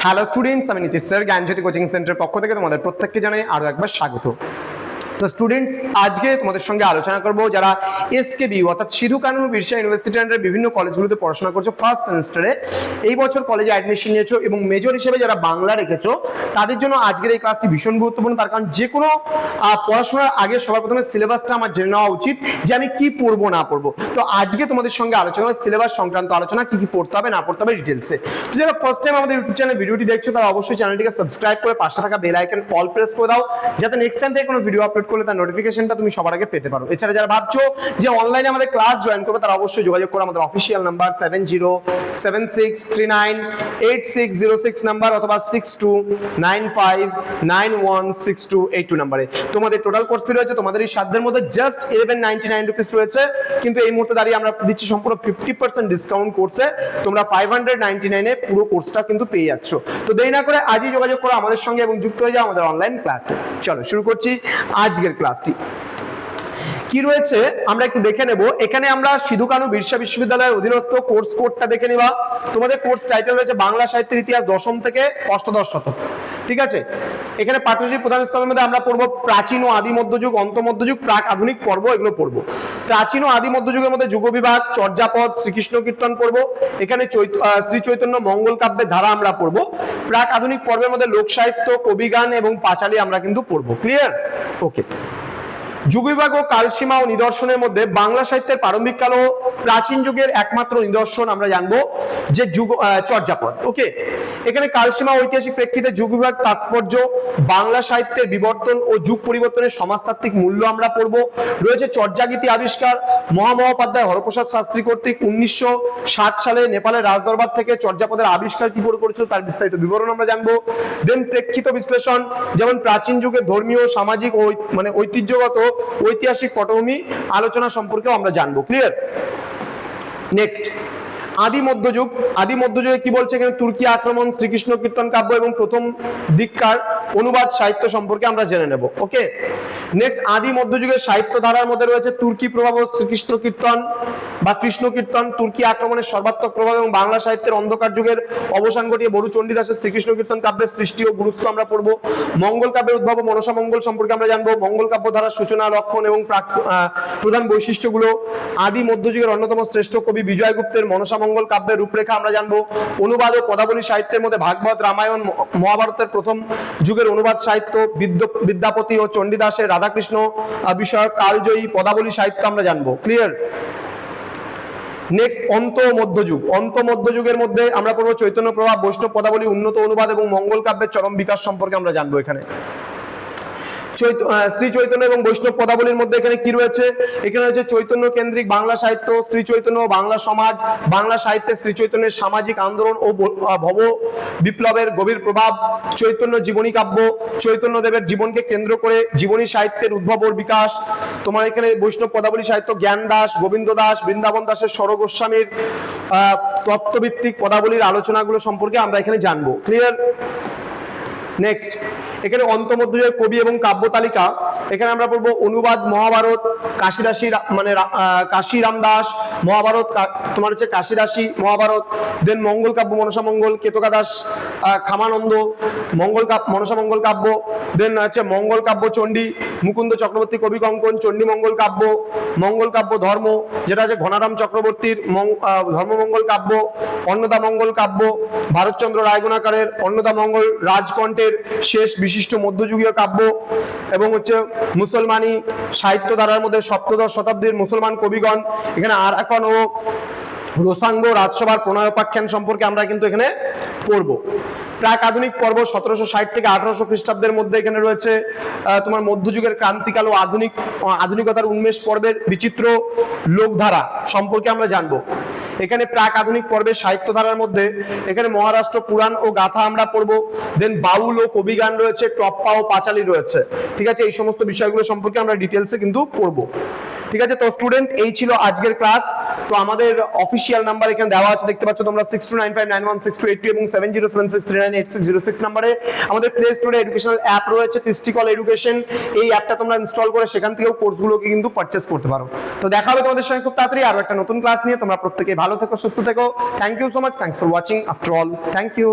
Hello students, আমি Nitish sir জ্ঞানজ্যোতি coaching সেন্টারের পক্ষ থেকে তোমাদের প্রত্যেককে জানাই আরো একবার স্বাগত। তো স্টুডেন্টস, আজকে তোমাদের সঙ্গে আলোচনা করব যারা এসকেবি অর্থাৎ সিধু কানু বিরসা ইউনিভার্সিটি আন্ডারে বিভিন্ন কলেজগুলোতে পড়াশোনা করছো ফার্স্ট সেমিস্টারে, এই বছর কলেজে অ্যাডমিশন নিয়েছো এবং মেজর হিসেবে যারা বাংলা রেখেছো তাদের জন্য আজকের এই ক্লাসটি ভীষণ গুরুত্বপূর্ণ। তার কারণ যে কোনো পড়াশোনার আগে সবার প্রথমে সিলেবাসটা আমার জেনে নেওয়া উচিত যে আমি কি পড়বো না পড়বো। তো আজকে তোমাদের সঙ্গে আলোচনা সিলেবাস সংক্রান্ত আলোচনা, কি কি পড়তে হবে না পড়তে হবে ডিটেলসে। তো যারা ফার্স্ট টাইম আমাদের ইউটিউব চ্যানেলে ভিডিওটি দেখছো তারা অবশ্যই চ্যানেলটিকে সাবস্ক্রাইব করে পাশে থাকা বেল আইকন অল প্রেস করে দাও, যাতে নেক্সট টাইম থেকে কোনো ভিডিও আপলোড করলে তার নোটিফিকেশনটা তুমি সবার আগে পেতে পারো। এছাড়া যারা ভাবছো যে অনলাইনে আমাদের ক্লাস জয়েন করবে তারা অবশ্যই যোগাযোগ করো আমাদের অফিসিয়াল নাম্বার 7076398606 নাম্বার অথবা 6295916282 নাম্বারে। তোমাদের টোটাল কোর্স ফি রয়েছে তোমাদের এই সাধ্যের মধ্যে জাস্ট 1199 রুপিস রয়েছে, কিন্তু এই মুহূর্তে দাঁড়িয়ে আমরা দিচ্ছি সম্পূর্ণ 50% ডিসকাউন্ট কোর্সে তোমরা 599 এ পুরো কোর্সটা কিন্তু পেয়ে যাচ্ছ। তো দেরি না করে আজই যোগাযোগ করো আমাদের সঙ্গে এবং যুক্ত হয়ে যাও আমাদের অনলাইন ক্লাসে। চলো শুরু করছি আজকের ক্লাসটি। কি রয়েছে আমরা একটু দেখে নেব। এখানে আমরা সিধু কানু বিরসা বিশ্ববিদ্যালয়ের অধীনস্থ কোর্স কোডটা দেখে নিবা। তোমাদের কোর্স টাইটেল রয়েছে বাংলা সাহিত্যের ইতিহাস দশম থেকে অষ্টাদশ শতক। ঠিক আছে, এখানে পাঠ্যসূচির প্রধান স্তরের মধ্যে আমরা পড়বো প্রাচীন ও আদি মধ্যযুগ, অন্ত মধ্যযুগ, প্রাক আধুনিক পর্ব, এগুলো পড়বো। প্রাচীন ও আদি মধ্যযুগের মধ্যে যুগ বিভাগ, চর্যাপদ, শ্রীকৃষ্ণ কীর্তন পড়বো। এখানে শ্রী চৈতন্য মঙ্গল কাব্যের ধারা আমরা পড়বো। প্রাক আধুনিক পর্বের মধ্যে লোক সাহিত্য, কবিগান এবং পাঁচালী আমরা কিন্তু পড়বো। ক্লিয়ার? ওকে। যুগবিভাগ ও কালসীমা ও নিদর্শনের মধ্যে বাংলা সাহিত্যের প্রারম্ভিক কাল ও প্রাচীন যুগের একমাত্র নিদর্শন আমরা জানবো যে যুগ চর্যাপদ। ওকে, এখানে কালসীমা ঐতিহাসিক প্রেক্ষিতে যুগবিভাগ তাৎপর্য, বাংলা সাহিত্যের বিবর্তন ও যুগ পরিবর্তনের সমাজতাত্ত্বিক মূল্য আমরা পড়বো। রয়েছে চর্যাগীতি আবিষ্কার, মহামহোপাধ্যায় হরপ্রসাদ শাস্ত্রী কর্তৃক 1907 সালে নেপালের রাজদরবার থেকে চর্যাপদের আবিষ্কার কি করে করেছিল তার বিস্তারিত বিবরণ আমরা জানবো। দেন প্রেক্ষিত বিশ্লেষণ, যেমন প্রাচীন যুগের ধর্মীয়, সামাজিক ও ঐতিহ্যগত ঐতিহাসিক পটভূমি আলোচনা সম্পর্কেও আমরা জানবো। ক্লিয়ার? নেক্সট, আদি মধ্যযুগ। আদি মধ্যযুগে কি বলছে এখানে? তুর্কি আক্রমণ, শ্রীকৃষ্ণ কীর্তন কাব্য এবং প্রথম দিককার অনুবাদ সাহিত্য সম্পর্কে আমরা জেনে নেব। ওকে। নেক্সট, আদি মধ্যযুগের সাহিত্য ধারার মধ্যে রয়েছে তুর্কি প্রভাব ও শ্রীকৃষ্ণ কীর্তন বা কৃষ্ণ কীর্তন, তুর্কি আক্রমণের সর্বাত্মক প্রভাব এবং বাংলা সাহিত্যের অন্ধকার যুগের অবসান ঘটিয়ে বড়ু চণ্ডীদাসের শ্রীকৃষ্ণ কীর্তন কাব্যের সৃষ্টি ও গুরুত্ব আমরা পড়বো। মঙ্গল কাব্যের উদ্ভব ও মনসা মঙ্গল সম্পর্কে আমরা জানবো। মঙ্গল কাব্য ধারার সূচনা, লক্ষণ এবং প্রধান বৈশিষ্ট্যগুলো। আদি মধ্যযুগের অন্যতম শ্রেষ্ঠ কবি বিজয়গুপ্তের মনসা মঙ্গল কাব্যের রূপরেখা আমরা জানবো। অনুবাদ ও পদাবলী সাহিত্যের মধ্যে ভাগবত, রামায়ণ, মহাভারতের প্রথম যুগের অনুবাদ সাহিত্য, বিদ্যাপতি ও চণ্ডীদাসের রাধাকৃষ্ণ বিষয়ক কালজয়ী পদাবলী সাহিত্য আমরা জানবো। ক্লিয়ার? নেক্সট, অন্ত মধ্যযুগ। অন্ত মধ্যযুগের মধ্যে আমরা পড়বো চৈতন্য প্রভাব, বৈষ্ণব পদাবলী, উন্নত অনুবাদ এবং মঙ্গল কাব্যের চরম বিকাশ সম্পর্কে আমরা জানবো। এখানে শ্রী চৈতন্য এবং বৈষ্ণব পদাবলীর মধ্যে এখানে কি রয়েছে? এখানে রয়েছে চৈতন্য কেন্দ্রিক বাংলা সাহিত্য, শ্রী চৈতন্য ও বাংলা সমাজ, বাংলা সাহিত্যে শ্রী চৈতন্যের সামাজিক আন্দোলন ও ভব বিপ্লবের গভীর প্রভাব, চৈতন্য জীবনী কাব্য, চৈতন্য দেবের জীবনকে কেন্দ্র করে জীবনী সাহিত্যের উদ্ভব ও বিকাশ। তোমার এখানে বৈষ্ণব পদাবলী সাহিত্য, জ্ঞান দাস, গোবিন্দ দাস, বৃন্দাবন দাসের স্বর গোস্বামীর তত্ত্বভিত্তিক পদাবলীর আলোচনাগুলো সম্পর্কে আমরা এখানে জানবো। ক্লিয়ার? নেক্সট, এখানে অন্তমধ্যযুগের কবি এবং কাব্য তালিকা। এখানে আমরা পড়বো অনুবাদ মহাভারত, কাশিদাসী কাশিরাম দাস, মহাভারত তোমার হচ্ছে কাশিদাসী মহাভারত। দেন মঙ্গল কাব্য, মনসা মঙ্গল, কেতকা দাস খামানন্দ, মঙ্গল কাব্য, মনসা মঙ্গল কাব্য। দেন হচ্ছে মঙ্গল কাব্য চণ্ডী, মুকুন্দ চক্রবর্তী কবি কঙ্কন, চণ্ডী মঙ্গল কাব্য, মঙ্গল কাব্য ধর্ম যেটা আছে ঘনারাম চক্রবর্তীর ধর্মমঙ্গল কাব্য, অন্নদা মঙ্গল কাব্য, ভারতচন্দ্র রায়গুণাকারের অন্নদা মঙ্গল রাজকণ্ঠের শেষ বিশিষ্ট মধ্যযুগীয় কাব্য, এবং হচ্ছে মুসলমানি সাহিত্য ধারার মধ্যে সপ্তদশ শতাব্দীর মুসলমান কবিগণ। এখানে আরাকান ও রোসাঙ্গ রাজসভার প্রণয়োপাখ্যান সম্পর্কে আমরা কিন্তু এখানে পড়বো। প্রাক আধুনিক পর্ব 1760 থেকে 1800 খ্রিস্টাব্দের মধ্যে এখানে রয়েছে তোমার মধ্যযুগের ক্রান্তিকাল ও আধুনিকতার উন্মেষ পর্বের বিচিত্র লোকধারা সম্পর্কে আমরা জানবো। এখানে প্রাক আধুনিক পর্বের সাহিত্য ধারার মধ্যে এখানে মহারাষ্ট্র পুরাণ ও গাথা আমরা পড়বো। দেন বাউল ও কবিগান রয়েছে, টপ্পা ও পাঁচালী রয়েছে। ঠিক আছে, এই সমস্ত বিষয়গুলো সম্পর্কে আমরা ডিটেলসে কিন্তু পড়বো। ঠিক আছে, তো স্টুডেন্ট এই ছিল আজকের ক্লাস। তো আমাদের অফিসিয়াল নাম্বার এখানে দেওয়া আছে, দেখতে পাচ্ছ তোমরা 6295916282 এবং 7076398606 নম্বরে। আমাদের প্লে স্টোরে এডুকেশনাল অ্যাপ রয়েছে টিস্টিকল এডুকেশন, এই অ্যাপটা তোমরা ইনস্টল করে সেখান থেকেও কোর্সগুলোকে কিন্তু পারচেজ করতে পারো। তো দেখা হবে তোমাদের সঙ্গে খুব তাড়াতাড়ি আরো একটা নতুন ক্লাস নিয়ে। তোমরা প্রত্যেকেই ভালো থেকো, সুস্থ থেকো। Thank you so much, thanks for watching after all, thank you.